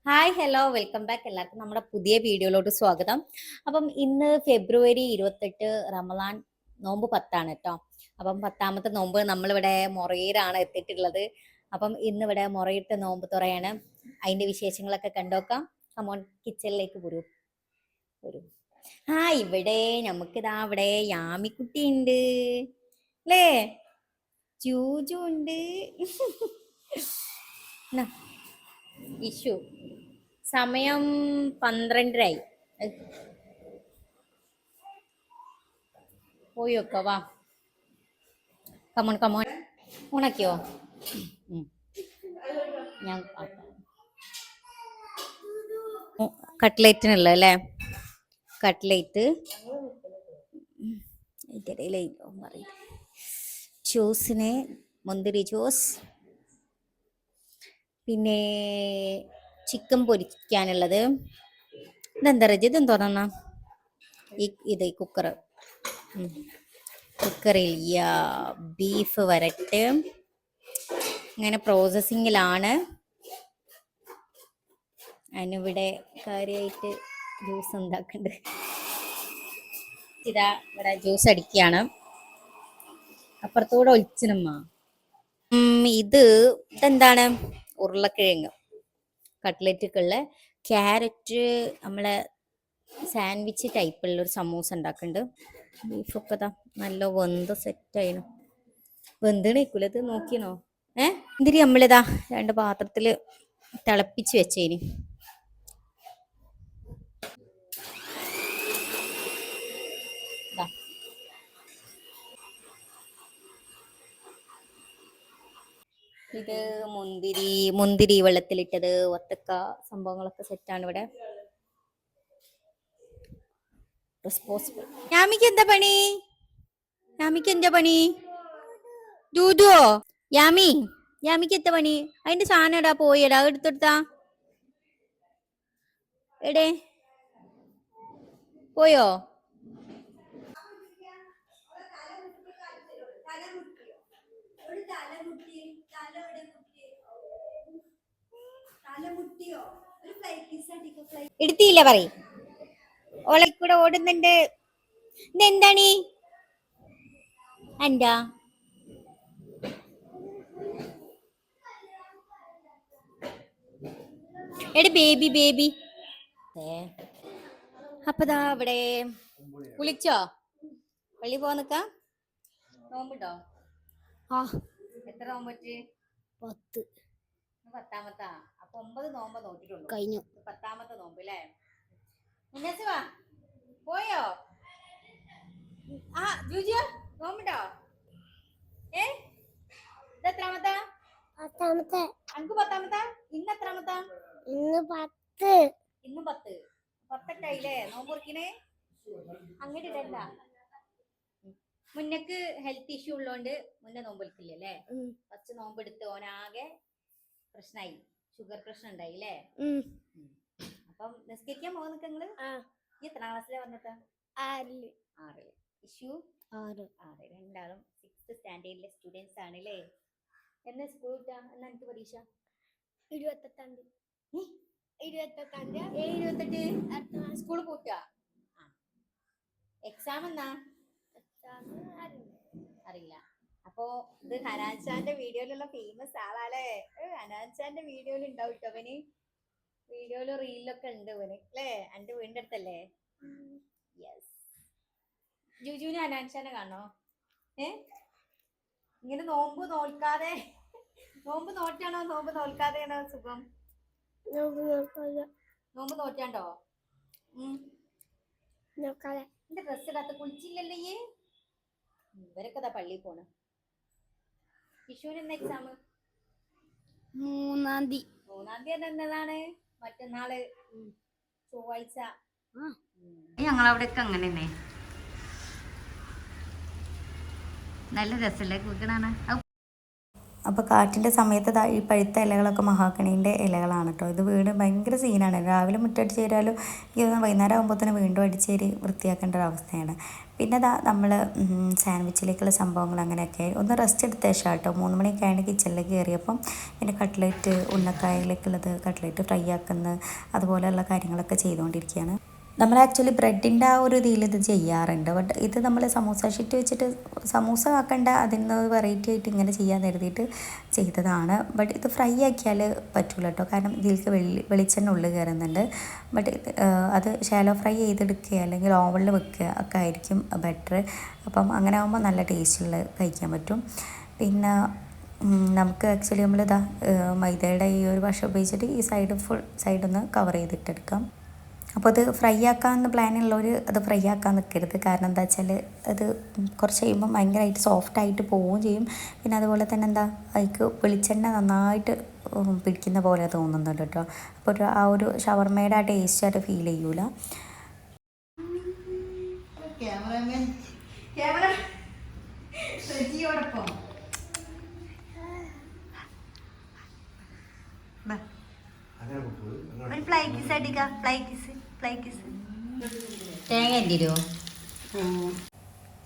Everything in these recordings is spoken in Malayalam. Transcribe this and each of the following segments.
Hi hello welcome back. എല്ലാവർക്കും നമ്മുടെ പുതിയ വീഡിയോയിലോട്ട് സ്വാഗതം. അപ്പം ഇന്ന് ഫെബ്രുവരി 28 റമദാൻ നോമ്പ് 10 കേട്ടോ. അപ്പം 10ാമത്തെ നോമ്പ് നമ്മളിവിടെ മൊറയിലാണ് എത്തിയിട്ടുള്ളത്. അപ്പം ഇന്ന് ഇവിടെ മൊറയിട്ട് നോമ്പ് തുറയാണ്. അതിന്റെ വിശേഷങ്ങളൊക്കെ കണ്ടോക്കാം. കമോൺ കിച്ചണിലേക്ക് വരൂ. ഇവിടെ നമുക്കിതാ ഇവിടെ യാമിക്കുട്ടി ഉണ്ട് അല്ലേ, ജൂജു ഉണ്ട്. ഇഷു സമയം 12:30 പോയി വെക്കോ. വാ കമോൺ കമോൺ. ഉണക്കിയോ? ഞാൻ കട്ട്ലേറ്റിനുള്ള അല്ലേ, കട്ട്ലേറ്റ് ജ്യൂസിന് മുന്തിരി ജ്യൂസ്, പിന്നെ ചിക്കൻ പൊരിക്കാനുള്ളത്. ഇതെന്താ റജി, ഇതെന്തോന്നാ ഇത് കുക്കറിൽ ബീഫ് വരട്ട് അങ്ങനെ പ്രോസസ്സിങ്ങിലാണ്. അതിനിവിടെ കാര്യമായിട്ട് ജ്യൂസ് ഉണ്ടാക്കുന്നുണ്ട്. ഇതാ ഇവിടെ ജ്യൂസ് അടിക്കുകയാണ്. അപ്പുറത്തൂടെ ഒളിച്ചിനമ്മ. ഇതെന്താണ്? ഉരുളക്കിഴങ്ങ് കട്ട്ലറ്റുക്കുള്ള ക്യാരറ്റ്, നമ്മളെ സാൻഡ്വിച്ച് ടൈപ്പുള്ള ഒരു സമൂസ ഉണ്ടാക്കുന്നുണ്ട്. ബീഫൊക്കെ നല്ല വെന്ത് സെറ്റായിന്. വെന്തണിക്കൂല ഇത്, നോക്കിയണോ? എന്തിരി നമ്മളിതാ 2 പാത്രത്തിൽ തിളപ്പിച്ച് വെച്ചേനി. ഇത് മുന്തിരി വെള്ളത്തിലിട്ടത്, ഒത്തക്ക സംഭവങ്ങളൊക്കെ സെറ്റാണ് ഇവിടെ. റെസ്പോൺസിബിൾ. യാമിക്ക് എന്താ പണി? ദൂതുവോ? യാമിക്ക് എന്താ പണി? അതിന്റെ സാധനം എടാ പോയിടാ, എടുത്തെടുത്താ എടേ പോയോ? എടുത്തില്ല പറയും. ഓളെ കൂടെ ഓടുന്നുണ്ട്. ഇതെന്താണ് എന്താ? എടി ബേബി. അപ്പതാ ഇവിടെ കുളിച്ചോ? പള്ളി പോവാൻ നിക്കാ? നോമ്പുണ്ടോ? എത്ര നോമ്പ് പറ്റി? 10. 10ാമത്താ? അപ്പൊ 9 നോമ്പ് നോക്കിട്ടുള്ളൂ. കഴിഞ്ഞു. 10ാമത്തെ നോമ്പ് അല്ലേ? വാ. പോയോ? ജൂജിയോ നോമ്പുണ്ടോ? ഇതെത്രാമത്താ? 10ാമത്തെ. അനക്ക് 10ാമത്താ? ഇന്ന് എത്രാമത്താ? ഇന്ന് 10. ഇന്ന് 10. 10 ആയില്ലേ നോമ്പ് മുറിക്കണേ? അങ്ങോട്ട് ഇടല്ല. മുന്നക്ക് ഹെൽത്ത് ഇഷ്യൂ ഉള്ളോണ്ട് മുന്നേ നോമ്പ് എടുക്കില്ലല്ലേ? ഫസ്റ്റ് നോമ്പ് എടുത്ത് ഓനാകെ പ്രശ്നമായി, ഷുഗർ പ്രശ്നം ഉണ്ടായി അല്ലേ? അപ്പം നിസ്കരിക്കാൻ പോകുന്ന നിങ്ങള് ഈ എത്രാം ക്ലാസ്സിലെ വന്നിട്ട്? 6. ഇഷ്യൂ 6. രണ്ടാളും 6th സ്റ്റാൻഡേർഡിലെ സ്റ്റുഡൻസ് ആണ് അല്ലേ? എന്നാ സ്കൂൾ എന്നാ എനിക്ക് പരീക്ഷ? 28 സ്കൂൾ പൂട്ടാ. എക്സാം എന്നാ? അറിയില്ല. അപ്പൊ ഇത് ഹനാൻഷാന്റെ വീഡിയോയിലുള്ള ഫേമസ് ആളാല്ലേ? ഹനാൻഷാന്റെ വീഡിയോയിൽ ഉണ്ടാവും കേട്ടോ അവന്. വീഡിയോയിലും റീലിലൊക്കെ ഉണ്ട് അവന് അല്ലേ? എന്റെ വീടിന്റെ അടുത്തല്ലേ? യെസ്. ജുജുവിന് ഹനാൻഷാനെ കാണോ? ഇങ്ങനെ നോമ്പ് നോൽക്കാതെ, നോമ്പ് നോറ്റാണോ നോമ്പ് നോൽക്കാതെയാണോ സുഖം? നോമ്പ് നോറ്റാണ്ടോ? എന്റെ ഡ്രസ് ഇടാത്ത കുളിച്ചില്ലല്ലേ? ഇവരൊക്കെ പള്ളിയിൽ പോണ്. വിഷുവിന് എന്നാ എക്സാം? 3-ാം തീയതി എന്നതാണ്? മറ്റന്നാള് ചൊവ്വാഴ്ച. ഞങ്ങളവിടെയൊക്കെ അങ്ങനെ തന്നെ. നല്ല രസല്ലേ കുക്കണാണ്. അപ്പോൾ കാറ്റിൻ്റെ സമയത്ത് ഈ പഴുത്ത ഇലകളൊക്കെ മഹാഗണീൻ്റെ ഇലകളാണ് കേട്ടോ. ഇത് വീട് ഭയങ്കര സീനാണ്. രാവിലെ മുറ്റടിച്ച് തരാലും ഈ വൈകുന്നേരം ആകുമ്പോഴത്തേന് വീണ്ടും അടിച്ചേരി വൃത്തിയാക്കേണ്ട ഒരു അവസ്ഥയാണ്. പിന്നെ നമ്മൾ സാൻഡ്വിച്ചിലേക്കുള്ള സംഭവങ്ങൾ അങ്ങനെയൊക്കെ ഒന്ന് റെസ്റ്റ് എടുത്ത ശേഷം കേട്ടോ 3 മണിയൊക്കെ ആയിട്ട് കിച്ചണിലേക്ക് കയറിയപ്പം പിന്നെ കട്ട്ലേറ്റ് ഉന്നക്കായയിലേക്കുള്ളത് കട്ട്ലേറ്റ് ഫ്രൈ ആക്കുന്നത് അതുപോലെയുള്ള കാര്യങ്ങളൊക്കെ ചെയ്തുകൊണ്ടിരിക്കുകയാണ്. നമ്മൾ ആക്ച്വലി ബ്രെഡിൻ്റെ ആ ഒരു ഇതിൽ ഇത് ചെയ്യാറുണ്ട്. ബട്ട് ഇത് നമ്മൾ സമൂസ ഷീറ്റ് വെച്ചിട്ട് സമൂസ ആക്കേണ്ട അതിന് വെറൈറ്റി ആയിട്ട് ഇങ്ങനെ ചെയ്യാൻ കരുതിയിട്ട് ചെയ്തതാണ്. ബട്ട് ഇത് ഫ്രൈ ആക്കിയാൽ പറ്റില്ല കേട്ടോ, കാരണം ഇതിലേക്ക് വെളിച്ചെണ്ണ ഉള്ളിൽ കയറുന്നുണ്ട്. ബട്ട് അത് ഷാലോ ഫ്രൈ ചെയ്തെടുക്കുക അല്ലെങ്കിൽ ഓവനിൽ വെക്കുക ഒക്കെ ആയിരിക്കും ബെറ്റർ. അപ്പം അങ്ങനെ ആകുമ്പോൾ നല്ല ടേസ്റ്റുള്ള കഴിക്കാൻ പറ്റും. പിന്നെ നമുക്ക് ആക്ച്വലി നമ്മളിതാ മൈദയുടെ ഈ ഒരു വശം ഉപയോഗിച്ചിട്ട് ഈ ഫുൾ സൈഡൊന്ന് കവർ ചെയ്തിട്ടെടുക്കാം. അപ്പോൾ അത് ഫ്രൈ ആക്കാമെന്ന് പ്ലാനുള്ളവർ അത് ഫ്രൈ ആക്കാൻ നിൽക്കരുത്. കാരണം എന്താ വെച്ചാൽ അത് കുറച്ച് കഴിയുമ്പം ഭയങ്കരമായിട്ട് സോഫ്റ്റായിട്ട് പോവുകയും ചെയ്യും. പിന്നെ അതുപോലെ തന്നെ അതിക്ക് വെളിച്ചെണ്ണ നന്നായിട്ട് പിടിക്കുന്ന പോലെ തോന്നുന്നുണ്ട് കേട്ടോ. അപ്പോൾ ആ ഒരു ഷവർമയുടെ ആ ടേസ്റ്റ് ആയിട്ട് ഫീൽ ചെയ്യൂല. തേങ്ങ എന്തിരുമോ?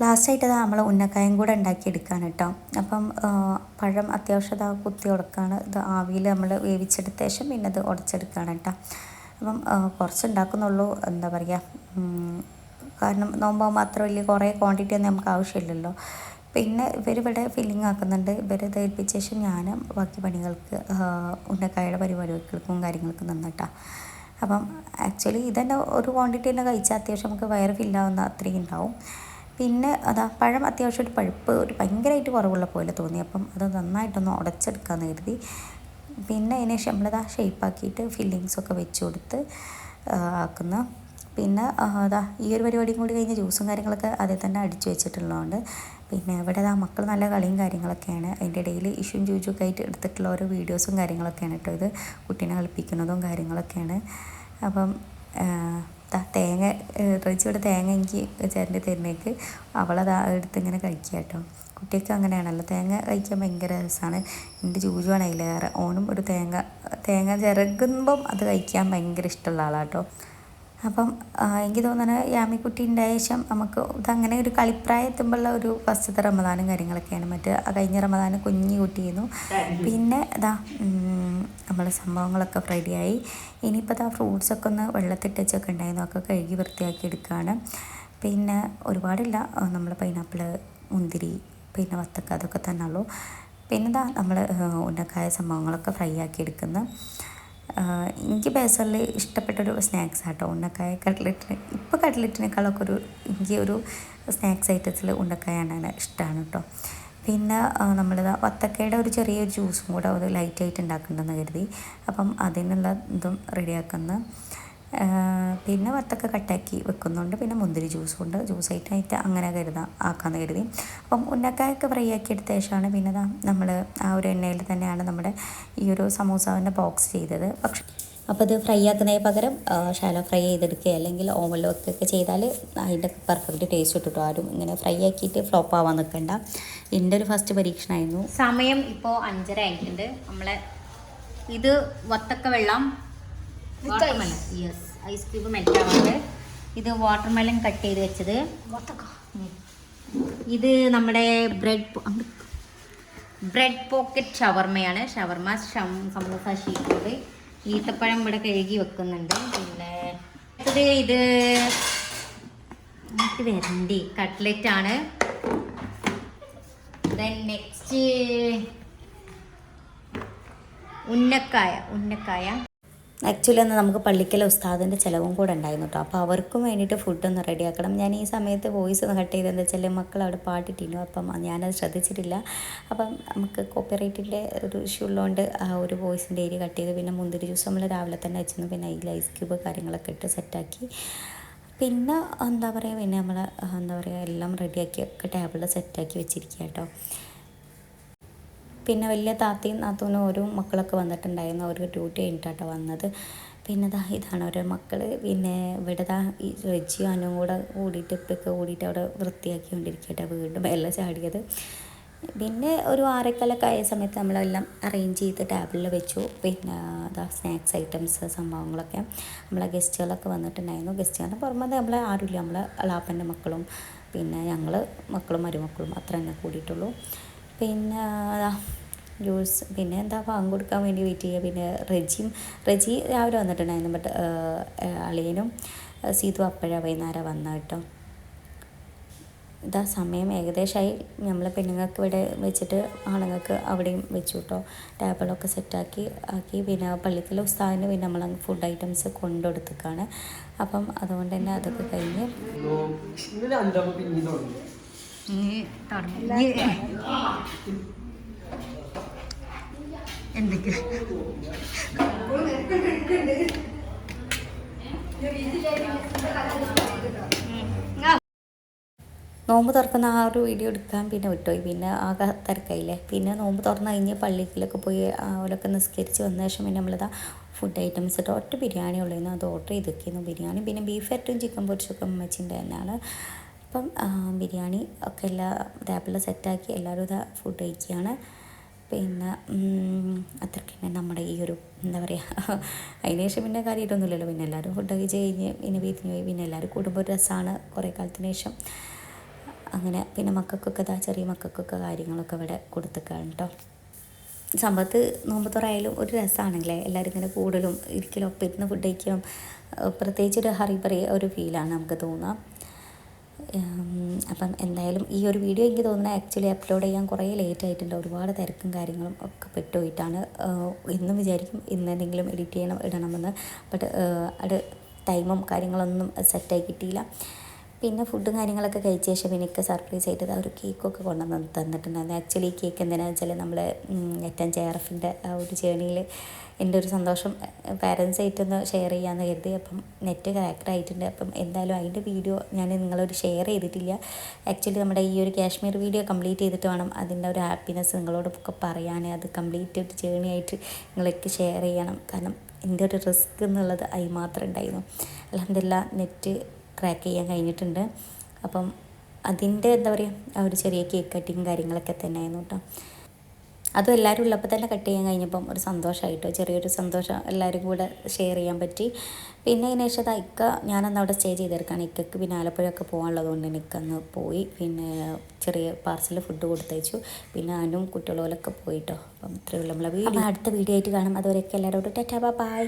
ലാസ്റ്റായിട്ട് നമ്മൾ ഉന്നക്കായും കൂടെ ഉണ്ടാക്കിയെടുക്കുകയാണ് കേട്ടോ. അപ്പം പഴം അത്യാവശ്യം കുത്തി ഉടക്കാണ്. ഇത് ആവിയിൽ നമ്മൾ വേവിച്ചെടുത്ത ശേഷം പിന്നെ അത് ഉടച്ചെടുക്കുകയാണ് കേട്ടോ. അപ്പം കുറച്ച് ഉണ്ടാക്കുന്നുള്ളൂ, എന്താ പറയുക, കാരണം നോമ്പാകുമ്പോൾ അത്ര വലിയ കുറേ ക്വാണ്ടിറ്റി ഒന്നും നമുക്ക് ആവശ്യമില്ലല്ലോ. പിന്നെ ഇവരിവിടെ ഫില്ലിങ് ആക്കുന്നുണ്ട്. ഇവരെ ഏൽപ്പിച്ച ശേഷം ഞാൻ ബാക്കി പണികൾക്ക് ഉന്നക്കായുടെ പരിപാടികൾക്കും കാര്യങ്ങൾക്കും നിന്നിട്ടാ. അപ്പം ആക്ച്വലി ഇതന്നെ ഒരു ക്വാണ്ടിറ്റി തന്നെ കഴിച്ചാൽ അത്യാവശ്യം നമുക്ക് വയറ് ഫില്ലാവുന്ന അത്രയും ഉണ്ടാവും. പിന്നെ പഴം അത്യാവശ്യം ഒരു പഴുപ്പ് ഭയങ്കരമായിട്ട് കുറവുള്ള പോലെ തോന്നി. അപ്പം അത് നന്നായിട്ടൊന്ന് ഉടച്ചെടുക്കാമെന്ന് കരുതി. പിന്നെ അതിന് ശേഷം നമ്മളിതാ ഷേപ്പാക്കിയിട്ട് ഫില്ലിങ്സൊക്കെ വെച്ച് കൊടുത്ത് ആക്കുന്ന. പിന്നെ ഈ ഒരു പരിപാടിയും കൂടി കഴിഞ്ഞ് ജ്യൂസും കാര്യങ്ങളൊക്കെ അതിൽ തന്നെ അടിച്ചു വെച്ചിട്ടുള്ളതുകൊണ്ട് പിന്നെ ഇവിടെ മക്കൾ നല്ല കളിയും കാര്യങ്ങളൊക്കെയാണ്. അതിൻ്റെ ഇടയിൽ ഇഷ്യൂം ജൂജൊക്കെ ആയിട്ട് എടുത്തിട്ടുള്ള ഓരോ വീഡിയോസും കാര്യങ്ങളൊക്കെയാണ് കേട്ടോ. ഇത് കുട്ടീനെ കളിപ്പിക്കുന്നതും കാര്യങ്ങളൊക്കെയാണ്. അപ്പം തേങ്ങ ഇവിടെ തേങ്ങ എനിക്ക് ചേട്ടൻ്റെ തരുന്നേക്ക് അവളത് എടുത്തിങ്ങനെ കഴിക്കുക കേട്ടോ. കുട്ടിയൊക്കെ അങ്ങനെയാണല്ലോ, തേങ്ങ കഴിക്കാൻ ഭയങ്കര രസമാണ്. എൻ്റെ ജൂജുവാണ് അതിലേറെ. ഓനും ഒരു തേങ്ങ ചിരകുമ്പം അത് കഴിക്കാൻ ഭയങ്കര ഇഷ്ടമുള്ള ആളാണ് കേട്ടോ. അപ്പം എനിക്ക് തോന്നുന്നത് യാമിക്കുട്ടി ഉണ്ടായ ശേഷം നമുക്ക് ഇതങ്ങനെ ഒരു കളിപ്രായം എത്തുമ്പോഴുള്ള ഒരു ഫസ്റ്റത്തെ റമദാനും കാര്യങ്ങളൊക്കെയാണ്. കഴിഞ്ഞ റമദാനും കുഞ്ഞു കുട്ടിയായിരുന്നു. പിന്നെ നമ്മൾ സംഭവങ്ങളൊക്കെ റെഡിയായി. ഇനിയിപ്പോൾ ഫ്രൂട്ട്സൊക്കെ ഒന്ന് വെള്ളത്തിട്ടൊക്കെ ഉണ്ടായിരുന്നു, ഒക്കെ കഴുകി വൃത്തിയാക്കി എടുക്കുകയാണ്. പിന്നെ ഒരുപാടില്ല, നമ്മൾ പൈനാപ്പിൾ, മുന്തിരി, പിന്നെ വത്തക്ക അതൊക്കെ തന്നെ ഉള്ളൂ. പിന്നെ നമ്മൾ ഉന്നക്കായ സംഭവങ്ങളൊക്കെ ഫ്രൈ ആക്കി എടുക്കുന്നു. എനിക്ക് പേഴ്സണലി ഇഷ്ടപ്പെട്ടൊരു സ്നാക്സ് ആട്ടോ ഉന്നക്കായ. ഇപ്പോൾ കട്ട്ലറ്റിനേക്കാളൊക്കെ എനിക്ക് ഒരു സ്നാക്സ് ഐറ്റത്തിൽ ഉന്നക്കായാണ് ഇഷ്ടമാണ് കേട്ടോ. പിന്നെ നമ്മൾ വത്തക്കയുടെ ഒരു ചെറിയൊരു ജ്യൂസും കൂടെ ഒരു ലൈറ്റായിട്ട് ഉണ്ടാക്കുന്നുണ്ടെന്ന് കരുതി. അപ്പം അതിനുള്ള ഇതും റെഡിയാക്കുന്നു. പിന്നെ വത്തക്ക കട്ടാക്കി വെക്കുന്നുണ്ട്. പിന്നെ മുന്തിരി ജ്യൂസുണ്ട്, ജ്യൂസായിട്ട് അങ്ങനെ ആക്കാമെന്ന് കരുതി. അപ്പം ഉന്നക്കായൊക്കെ ഫ്രൈ ആക്കി എടുത്ത ശേഷമാണ് പിന്നെ നമ്മൾ ആ ഒരു എണ്ണയിൽ തന്നെയാണ് നമ്മുടെ ഈ ഒരു സമൂസാവിൻ്റെ ബോക്സ് ചെയ്തത്. അപ്പോൾ ഇത് ഫ്രൈ ആക്കുന്നതിന് പകരം ഷാലോ ഫ്രൈ ചെയ്തെടുക്കുക അല്ലെങ്കിൽ ഓവനിൽ വെക്കുകയൊക്കെ ചെയ്താൽ അതിൻ്റെ പെർഫെക്റ്റ് ടേസ്റ്റ് കിട്ടും. ആരും ഇങ്ങനെ ഫ്രൈ ആക്കിയിട്ട് ഫ്ലോപ്പ് ആവാൻ നിൽക്കണ്ട. എൻ്റെ ഒരു ഫസ്റ്റ് പരീക്ഷണമായിരുന്നു. സമയം ഇപ്പോൾ 5:30 ആയിട്ടുണ്ട്. നമ്മളെ ഇത് വത്തക്ക വെള്ളം, watermelon, yes, ice cube melt ആവാണ്ട്. ഇത് വാട്ടർമെലൺ കട്ട് ചെയ്ത് വെച്ചത്. ഇത് നമ്മുടെ ബ്രെഡ് പോക്കറ്റ് ഷവർമയാണ്. Shawarma samosa sheet. ഈത്തപ്പഴം ഇവിടെ കഴുകി വെക്കുന്നുണ്ട്. പിന്നെ ഇത് വരണ്ടി കട്ട്ലറ്റ് ആണ്. ദെൻ നെക്സ്റ്റ് ഉന്നക്കായ. ആക്ച്വലി അന്ന് നമുക്ക് പള്ളിക്കലെ ഉസ്താദിൻ്റെ ചിലവും കൂടെ ഉണ്ടായിരുന്നു കേട്ടോ. അപ്പോൾ അവർക്കും വേണ്ടിയിട്ട് ഫുഡൊന്ന് റെഡിയാക്കണം. ഞാൻ ഈ സമയത്ത് വോയിസ് ഒന്ന് കട്ട് ചെയ്തെന്ന് വെച്ചാൽ മക്കൾ അവിടെ പാട്ടിട്ടിരുന്നു. അപ്പം ഞാനത് ശ്രദ്ധിച്ചിട്ടില്ല. അപ്പം നമുക്ക് കോപ്പിറൈറ്റിൻ്റെ ഒരു ഇഷ്യൂ ഉള്ളതുകൊണ്ട് ആ ഒരു വോയിസിൻ്റെ ഏരിയ കട്ട് ചെയ്ത്. പിന്നെ മുന്തിരി ജ്യൂസ് നമ്മൾ രാവിലെ തന്നെ വെച്ചിരുന്നു. പിന്നെ അതിൽ ഐസ് ക്യൂബ് കാര്യങ്ങളൊക്കെ ഇട്ട് സെറ്റാക്കി. പിന്നെ പിന്നെ നമ്മൾ എല്ലാം റെഡിയാക്കി ഒക്കെ ടേബിളിൽ സെറ്റാക്കി വെച്ചിരിക്കുക കേട്ടോ. പിന്നെ വലിയ താത്തയും നാത്തൂനും ഓരോ മക്കളൊക്കെ വന്നിട്ടുണ്ടായിരുന്നു. അവർക്ക് ഡ്യൂട്ടി കഴിഞ്ഞിട്ടാട്ടോ വന്നത്. പിന്നെ ഇതാണ് ഓരോ മക്കൾ. പിന്നെ ഇവിടെ ഈ റെജിയും അനുവും കൂടെ കൂടിയിട്ട് ഇപ്പൊക്കെ കൂടിയിട്ട് അവിടെ വൃത്തിയാക്കി കൊണ്ടിരിക്കട്ടെ. വീണ്ടും എല്ലാം ചാടിയത്. പിന്നെ ഒരു 6:15 ആയ സമയത്ത് നമ്മളെല്ലാം അറേഞ്ച് ചെയ്ത് ടേബിളിൽ വെച്ചു. പിന്നെ അതാ സ്നാക്സ് ഐറ്റംസ് സംഭവങ്ങളൊക്കെ നമ്മളെ ഗസ്റ്റുകളൊക്കെ വന്നിട്ടുണ്ടായിരുന്നു. ഗസ്റ്റുകളുടെ പുറമെ നമ്മളെ ആരുമില്ല, നമ്മളെ അളാപ്പൻ്റെ മക്കളും പിന്നെ ഞങ്ങൾ മക്കളും മരുമക്കളും അത്ര തന്നെ കൂടിയിട്ടുള്ളൂ. പിന്നെ ജ്യൂസ് പിന്നെ എന്താ പാങ്ങ് കൊടുക്കാൻ വേണ്ടി വെയിറ്റ് ചെയ്യുക. പിന്നെ റജി രാവിലെ വന്നിട്ടുണ്ടായിരുന്നു. ബട്ട് അളിയനും സീതു അപ്പോഴാണ് വൈകുന്നേരം വന്ന കേട്ടോ. ഇതാ സമയം ഏകദേശമായി. നമ്മൾ പെണ്ണുങ്ങൾക്ക് ഇവിടെ വെച്ചിട്ട് ആണുങ്ങൾക്ക് അവിടെയും വെച്ചു കേട്ടോ. ടേബിളൊക്കെ സെറ്റാക്കി പിന്നെ പള്ളിക്കൽ ഉസ്താദിന് പിന്നെ നമ്മൾ ഫുഡ് ഐറ്റംസ് കൊണ്ടുകൊടുത്തേക്കാണ്. അപ്പം അതുകൊണ്ട് തന്നെ അതൊക്കെ കഴിഞ്ഞ് എന്തൊക്കെ നോമ്പ് തുറക്കുന്ന ആ ഒരു വീഡിയോ എടുക്കാൻ പിന്നെ വിട്ടുപോയി. പിന്നെ ആകെ തിരക്കായില്ലേ. പിന്നെ നോമ്പ് തുറന്ന് കഴിഞ്ഞ് പള്ളിയിലൊക്കെ പോയി അവരൊക്കെ നിസ്കരിച്ച് വന്ന ശേഷം പിന്നെ നമ്മളിതാ ഫുഡ് ഐറ്റംസ് ഇട്ട് ഒറ്റ ബിരിയാണി ഉള്ളതെന്ന് അത് ഓർഡർ ചെയ്തിരിക്കുന്നു. ബിരിയാണി പിന്നെ ബീഫ് വരട്ടും ചിക്കൻ പൊരിച്ചൊക്കെ അമ്മച്ചിൻ്റെ തന്നെയാണ്. അപ്പം ബിരിയാണി ഒക്കെ എല്ലാ ടേബിളിൽ സെറ്റാക്കി എല്ലാവരും ഇതാ ഫുഡ് കഴിക്കുകയാണ്. പിന്നെ അത്രയ്ക്ക് തന്നെ നമ്മുടെ ഈ ഒരു എന്താ പറയുക, അതിന് ശേഷം പിന്നെ കാര്യമായിട്ടൊന്നുമില്ലല്ലോ. പിന്നെ എല്ലാവരും ഫുഡ് കഴിച്ച് കഴിഞ്ഞ് പിന്നെ വീട്ടിൽ പോയി. പിന്നെ എല്ലാവരും കൂടുമ്പോൾ ഒരു രസമാണ് കുറേ കാലത്തിന് ശേഷം. അങ്ങനെ പിന്നെ മക്കൾക്കൊക്കെ ചെറിയ മക്കൾക്കൊക്കെ കാര്യങ്ങളൊക്കെ ഇവിടെ കൊടുത്തേക്കാണ് കേട്ടോ. സംഭവത്ത് നോമ്പ് തുറയായാലും ഒരു രസമാണല്ലേ, എല്ലാവരും ഇങ്ങനെ കൂടുതലും ഇരിക്കലും ഒപ്പം ഇരുന്ന് ഫുഡ് കഴിക്കണം. പ്രത്യേകിച്ച് ഒരു ഹറിബറി ഒരു ഫീലാണ് നമുക്ക് തോന്നുക. അപ്പം എന്തായാലും ഈ ഒരു വീഡിയോ എനിക്ക് തോന്നുന്നത് ആക്ച്വലി അപ്ലോഡ് ചെയ്യാൻ കുറേ ലേറ്റ് ആയിട്ടുണ്ട്. ഒരുപാട് തിരക്കും കാര്യങ്ങളും ഒക്കെ പെട്ടുപോയിട്ടാണ്. എന്നും വിചാരിക്കും ഇന്നെന്തെങ്കിലും എഡിറ്റ് ചെയ്യണം ഇടണമെന്ന്. ബട്ട് അത് ടൈമും കാര്യങ്ങളൊന്നും സെറ്റായി കിട്ടിയില്ല. പിന്നെ ഫുഡും കാര്യങ്ങളൊക്കെ കഴിച്ച ശേഷം എനിക്ക് സർപ്രൈസ് ആയിട്ട് ഒരു കേക്കൊക്കെ കൊണ്ടുവന്ന് തന്നിട്ടുണ്ടായിരുന്നു. ആക്ച്വലി ഈ കേക്ക് എന്തിനാണെന്ന് വെച്ചാൽ നമ്മൾ ഏറ്റവും JRF-ൻ്റെ ആ ഒരു ജേണിയിൽ എൻ്റെ ഒരു സന്തോഷം പാരൻസായിട്ടൊന്ന് ഷെയർ ചെയ്യാമെന്ന് കരുതി. അപ്പം നെറ്റ് ക്രാക്ഡ് ആയിട്ടുണ്ട്. അപ്പം എന്തായാലും അതിൻ്റെ വീഡിയോ ഞാൻ നിങ്ങളോട് ഷെയർ ചെയ്തിട്ടില്ല. ആക്ച്വലി നമ്മുടെ ഈ ഒരു കാശ്മീർ വീഡിയോ കംപ്ലീറ്റ് ചെയ്തിട്ട് വേണം അതിൻ്റെ ഒരു ഹാപ്പിനെസ് നിങ്ങളോടൊക്കെ പറയാൻ. അത് കംപ്ലീറ്റ് ഒരു ജേണി ആയിട്ട് നിങ്ങൾക്ക് ഷെയർ ചെയ്യണം. കാരണം എൻ്റെ ഒരു റിസ്ക് എന്നുള്ളത് അതിൽ മാത്രം ഉണ്ടായിരുന്നു. അൽഹംദുലില്ലാഹ് നെറ്റ് ക്രാക്ക് ചെയ്യാൻ കഴിഞ്ഞിട്ടുണ്ട്. അപ്പം അതിൻ്റെ എന്താ പറയുക, ആ ഒരു ചെറിയ കേക്ക് കട്ടിങ് കാര്യങ്ങളൊക്കെ തന്നെ ആയിരുന്നു കേട്ടോ. അതും എല്ലാവരും ഉള്ളപ്പോൾ തന്നെ കട്ട് ചെയ്യാൻ കഴിഞ്ഞപ്പം ഒരു സന്തോഷമായിട്ടോ, ചെറിയൊരു സന്തോഷം എല്ലാവരും കൂടെ ഷെയർ ചെയ്യാൻ പറ്റി. പിന്നെ അതിന് ശേഷം ഞാനന്ന് അവിടെ സ്റ്റേ ചെയ്തെടുക്കുകയാണ്. ഇക്കക്ക് പിന്നെ ആലപ്പുഴയൊക്കെ പോകാനുള്ളത് കൊണ്ട് എനിക്കന്ന് പോയി. പിന്നെ ചെറിയ പാർസൽ ഫുഡ് കൊടുത്തയച്ചു. പിന്നെ അതിനും കുട്ടികളോലൊക്കെ പോയിട്ടോ. അപ്പം ഇത്രയുള്ള നമ്മളെ വീഡിയോ അടുത്ത വീഡിയോ ആയിട്ട് കാണാം. അതുവരെയൊക്കെ എല്ലാവരോടും ടാറ്റാ ബൈ.